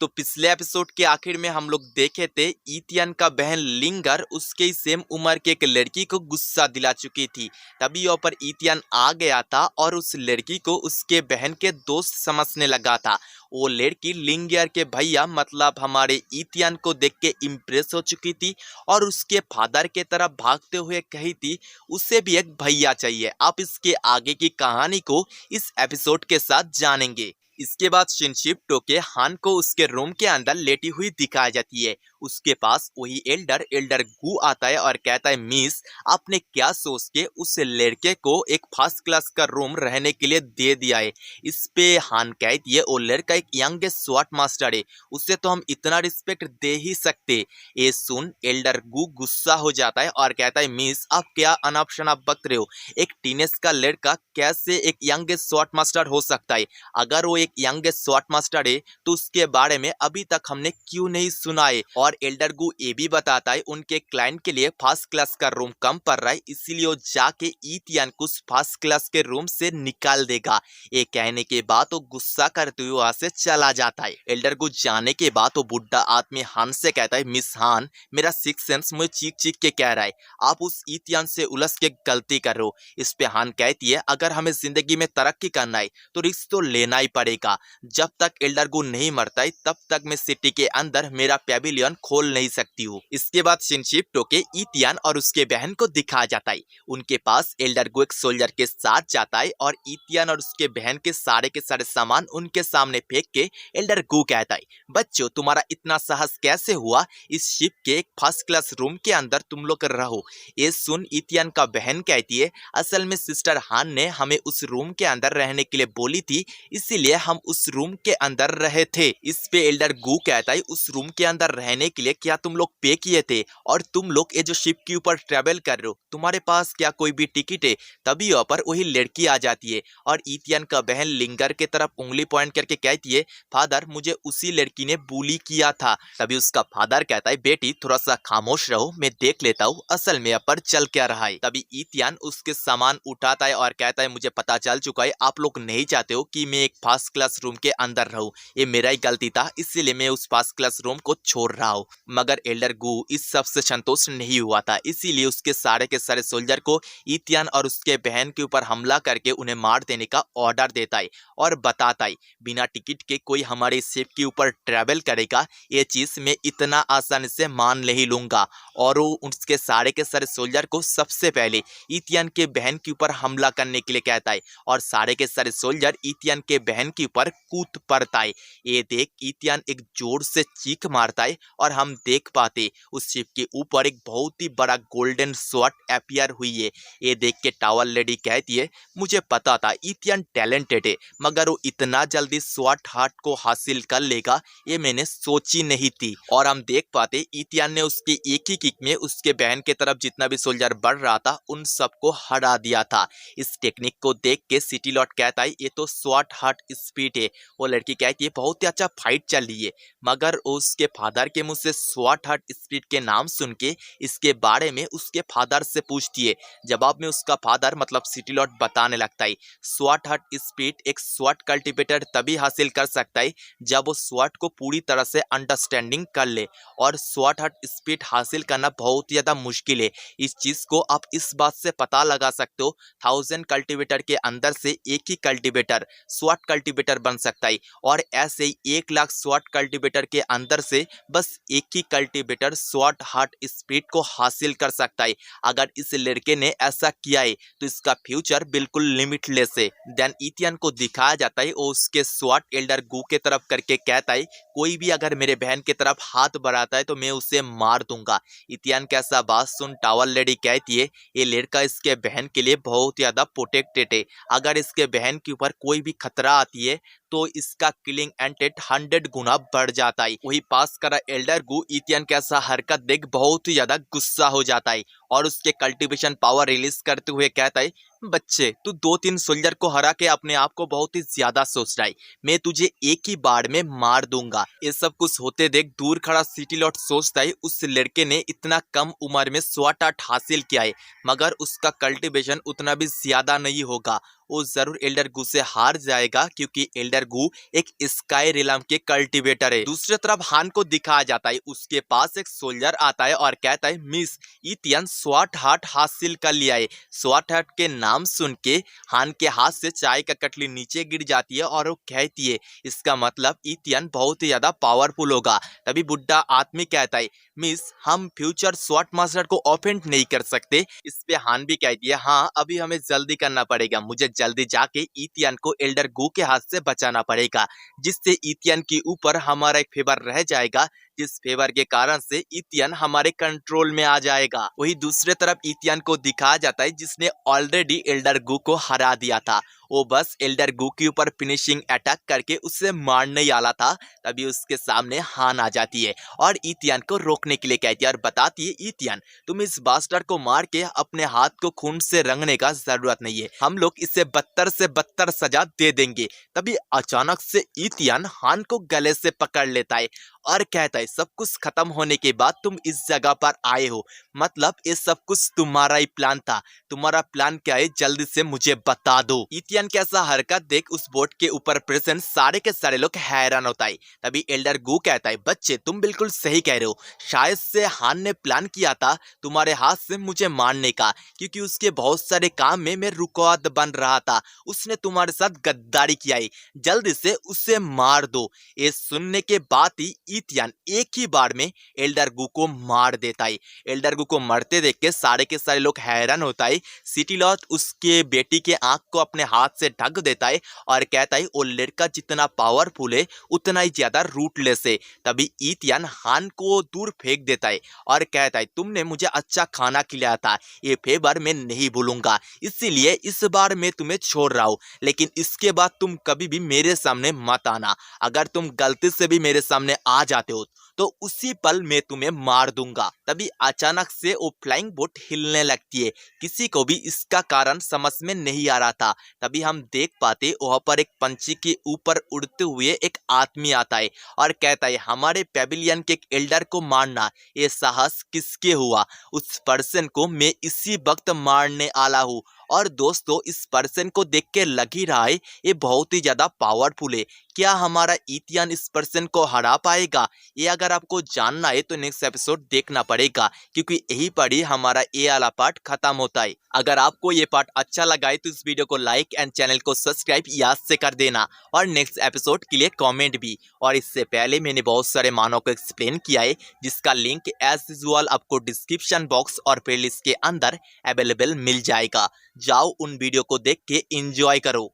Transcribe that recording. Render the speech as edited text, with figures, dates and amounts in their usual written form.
तो पिछले एपिसोड के आखिर में हम लोग देखे थे इथियन का बहन लिंगर उसके ही सेम उम्र के एक लड़की को गुस्सा दिला चुकी थी। तभी यहाँ पर इथियन आ गया था और उस लड़की को उसके बहन के दोस्त समझने लगा था। वो लड़की लिंगर के भैया मतलब हमारे इथियन को देख के इम्प्रेस हो चुकी थी और उसके फादर के तरफ भागते हुए कही थी उसे भी एक भैया चाहिए। आप इसके आगे की कहानी को इस एपिसोड के साथ जानेंगे। इसके बाद शिनशिप टोके हान को उसके रूम के अंदर लेटी हुई दिखाई जाती है। उसके पास वही एल्डर गू आता है और कहता है मिस आपने क्या सोच के उस लड़के को एक फर्स्ट क्लास का रूम रहने के लिए दे दिया है। इस पे हान कहती है वो लड़का एक यंग स्वॉट मास्टर है, उसे तो हम इतना रिस्पेक्ट दे ही सकते। ये सुन एल्डर गू गुस्सा हो जाता है और कहता है मिस आप क्या अनाप शनाप बक रहे हो। एक टीनेज का लड़का कैसे एक यंग स्वॉट मास्टर हो सकता है। अगर वो एक यंग स्वॉट मास्टर है तो उसके बारे में अभी तक हमने क्यों नहीं सुना है। और एल्डर गू ये भी बताता है उनके क्लाइंट के लिए फर्स्ट क्लास का रूम कम पड़ रहा है, इसीलिए वो जाके इथियन को फर्स्ट क्लास के रूम से निकाल देगा। ये कहने के बाद वो गुस्सा करते हुए वहां से चला जाता है। एल्डर गू जाने के बाद वो बुढ़ा आदमी हान से कहता है मिस हान मेरा सिक्स सेंस मुझे चीख चीख के कह रहा है आप उस इथियन से उलझ के गलती कर रहे हो। इस पे हान कहती है अगर हमें जिंदगी में तरक्की करना है तो रिस्क तो लेना ही पड़ेगा। जब तक एल्डर गू नहीं मरता है तब तक मैं सिटी के अंदर मेरा पेविलियन खोल नहीं सकती हूँ। इसके बाद शिनशिप टोके इथियन और उसके बहन को दिखाया जाता है। उनके पास एल्डर गू एक सोल्जर के साथ जाता है और इथियन और उसके बहन के सारे सामान उनके सामने फेंक के एल्डर गू कहता है बच्चों तुम्हारा इतना साहस कैसे हुआ इस शिप के एक फर्स्ट क्लास रूम के अंदर तुम लोग रहो। ये सुन इथियन का बहन कहती है असल में सिस्टर हान ने हमें उस रूम के अंदर रहने के लिए बोली थी, इसीलिए हम उस रूम के अंदर रहे थे। इस पे एल्डर गू कहता है उस रूम के अंदर रहने के लिए क्या तुम लोग पे किए थे और तुम लोग ये जो शिप के ऊपर ट्रेवल कर रहे हो तुम्हारे पास क्या कोई भी टिकट है। तभी यहाँ पर वही लड़की आ जाती है और इथियन का बहन लिंगर के तरफ उंगली पॉइंट करके कहती है फादर मुझे उसी लड़की ने बुली किया था। तभी उसका फादर कहता है बेटी थोड़ा सा खामोश रहो मैं देख लेता हूँ असल में यहाँ पर चल क्या रहा है। तभी इथियन उसके सामान उठाता है और कहता है मुझे पता चल चुका है आप लोग नहीं चाहते हो कि मैं एक फर्स्ट क्लास रूम के अंदर रहूं, ये मेरा ही गलती था इसीलिए मैं उस फर्स्ट क्लास रूम को छोड़ रहा हूँ। मगर एल्डर गू इस सब से संतुष्ट नहीं हुआ था, इसीलिए उसके सारे के सारे सोल्जर को इथियन और उसके बहन के ऊपर हमला करके उन्हें मार देने का ऑर्डर देता है और बताता है बिना टिकट के कोई हमारे शिप के ऊपर ट्रेवल करेगा ये चीज मैं इतना आसानी से मान नहीं लूंगा। और वो उसके सारे के सारे सोल्जर को सबसे पहले इथियन के बहन के ऊपर हमला करने के लिए कहता है और सारे के सारे सोल्जर इथियन के बहन के ऊपर कूद पड़ता है। ये देख इथियन एक जोर से चीख मारता है और हम देख पाते उस शिप के ऊपर एक बहुत ही बड़ा गोल्डन स्वॉर्ड अपीयर हुई है। ये देख के टावल लेडी कहती है मुझे पता था इथियन टैलेंटेड है मगर वो इतना जल्दी स्वॉर्ड हार्ट को हासिल कर लेगा ये मैंने सोची नहीं थी। और हम देख पाते इथियन ने उसके एक ही किक में उसके बहन के तरफ जितना भी सोल्जर बढ़ रहा था उन सबको हरा दिया था। इस टेक्निक को देख के सिटी लॉर्ड कहता है ये तो स्वॉर्ड हार्ट स्पीड है। वो लड़की कहती है बहुत ही अच्छा फाइट चल रही है मगर उसके फादर के मुंह से स्वॉर्ड हार्ट स्पीड के नाम सुन के इसके बारे में उसके फादर से पूछती है। जवाब में उसका फादर मतलब सिटी लॉर्ड बताने लगता है स्वॉर्ड हार्ट स्पीड एक स्वॉर्ड कल्टिवेटर तभी हासिल कर सकता है जब वो स्वॉर्ड को पूरी तरह से अंडरस्टैंडिंग कर ले और स्वॉर्ड हार्ट स्पीड हासिल करना बहुत ज्यादा मुश्किल है। इस चीज को आप इस बात से पता लगा सकते हो 1000 कल्टीवेटर के अंदर से एक ही कल्टीवेटर स्वॉर्ड कल्टीवेटर बन सकता है और ऐसे ही 1 लाख स्वॉर्ड कल्टीवेटर के अंदर से बस एक ही कल्टीवेटर स्वॉर्ड हार्ट स्पीड को हासिल कर सकता है। अगर इस लड़के ने ऐसा किया है तो इसका फ्यूचर बिल्कुल लिमिटलेस है। देन इथियन को दिखाया जाता है और उसके स्वॉर्ड एल्डर गू के तरफ करके कहता है कोई भी अगर मेरे बहन की तरफ हाथ बढ़ाता है तो मैं उसे मार दूंगा। इथियन कैसा बात सुन टावल लेडी कहती है ये लड़का इसके बहन के लिए बहुत ज्यादा प्रोटेक्टेड है, अगर इसके बहन के ऊपर कोई भी खतरा आती है तो इसका किलिंग एंटेट 100 गुना बढ़ जाता है। वही पास करा एल्डर गू इथियन कैसा हरकत देख बहुत ही ज्यादा गुस्सा हो जाता है और उसके कल्टीवेशन पावर रिलीज करते हुए कहता है बच्चे तू 2-3 सोल्जर को हरा के अपने आप को बहुत ही ज्यादा सोच रहा है, मैं तुझे एक ही बार में मार दूंगा। ये सब कुछ होते देख दूर खड़ा सिटी लॉर्ड सोचता है उस लड़के ने इतना कम उम्र में स्वॉर्ड हार्ट हासिल किया है मगर उसका कल्टीवेशन उतना भी ज्यादा नहीं होगा वो जरूर एल्डर गू से हार जाएगा, क्योंकि एल्डर गू एक स्काई रिलम के कल्टीवेटर है। दूसरी तरफ हान को दिखाया जाता है, उसके पास एक सोल्जर आता है और कहता है मिस इथियन स्वॉर्ड हार्ट हासिल कर लिया है। स्वॉर्ड हार्ट के नाम सुन के हान के हाथ से चाय का कटली नीचे गिर जाती है और वो कहती है इसका मतलब इथियन बहुत ही ज्यादा पावरफुल होगा। तभी बुड्ढा आदमी कहता है मिस हम फ्यूचर स्वॉर्ड मास्टर को ऑफेंड नहीं कर सकते। इस पे हान भी कहती है हाँ अभी हमें जल्दी करना पड़ेगा, मुझे जल्दी जाके इथियन को एल्डर गू के हाथ से बचाना पड़ेगा, जिससे इथियन के ऊपर हमारा एक फेवर रह जाएगा, जिस फेवर के कारण से इथियन हमारे कंट्रोल में आ जाएगा। वही दूसरे तरफ इथियन को दिखाया जाता है जिसने ऑलरेडी एल्डर गू को हरा दिया था, वो बस एल्डर गू के ऊपर फिनिशिंग अटैक करके उससे मारने ही वाला था। तभी उसके सामने हान आ जाती है और इथियन को रोकने के लिए कहती है और बताती है इथियन तुम इस बास्टर्ड को मार के अपने हाथ को खून से रंगने का जरूरत नहीं है, हम लोग इसे बदतर से बदतर सजा दे देंगे। तभी अचानक से इथियन हान को गले से पकड़ लेता है और कहता है सब कुछ खत्म होने के बाद तुम इस जगह पर आए हो, मतलब ये सब कुछ तुम्हारा ही प्लान था, तुम्हारा प्लान क्या है जल्दी से मुझे बता दो। इथियन की ऐसा हरकत देख उस बोट के ऊपर प्रेजेंट सारे के सारे लोग हैरान होता है। तभी एल्डर गू कहता है बच्चे तुम बिल्कुल सही कह रहे हो, शायद से हान ने प्लान किया था तुम्हारे हाथ से मुझे मारने का, क्योंकि उसके बहुत सारे काम में मैं रुकावट बन रहा था, उसने तुम्हारे साथ गद्दारी किया है, जल्दी से उसे मार दो। ये सुनने के बाद ही इथियन एक ही बार में एल्डर गू को मार देता है। एल्डर गू को मरते देख के सारे लोग हैरान होता है। सिटी लॉर्ड उसके बेटी के आंख को अपने हाथ से ढक देता है और कहता है वो लड़का जितना पावरफुल है उतना ही ज्यादा रूटलेस है। तभी इथियन हान को दूर फेंक देता है और कहता है तुमने मुझे अच्छा खाना खिलाया था, ये फेवर मैं नहीं भूलूंगा, इसीलिए इस बार मैं तुम्हें छोड़ रहा हूँ, लेकिन इसके बाद तुम कभी भी मेरे सामने मत आना, अगर तुम गलती से भी मेरे सामने आ जाते हो तो उसी पल मैं तुम्हें मार दूंगा। तभी अचानक से वो फ्लाइंग बोट हिलने लगती है, किसी को भी इसका कारण समझ में नहीं आ रहा था। तभी हम देख पाते वहां पर एक पंछी के ऊपर उड़ते हुए एक आदमी आता है और कहता है हमारे पेविलियन के एक एल्डर को मारना ये साहस किसके हुआ, उस पर्सन को मैं इसी वक्त मारने आला हूँ। और दोस्तों इस पर्सन को देख के लग ही रहा है ये बहुत ही ज्यादा पावरफुल है, क्या हमारा इथियन इस पर्सन को हरा पाएगा? ये अगर आपको जानना है तो नेक्स्ट एपिसोड देखना पड़ेगा, क्योंकि यही पर ही हमारा ये वाला पार्ट खत्म होता है। अगर आपको ये पार्ट अच्छा लगा है तो इस वीडियो को लाइक एंड चैनल को सब्सक्राइब याद से कर देना और नेक्स्ट एपिसोड के लिए कमेंट भी। और इससे पहले मैंने बहुत सारे मानों को एक्सप्लेन किया है, जिसका लिंक एज यूजुअल आपको डिस्क्रिप्शन बॉक्स और प्लेलिस्ट के अंदर अवेलेबल मिल जाएगा, जाओ उन वीडियो को देख के एंजॉय करो।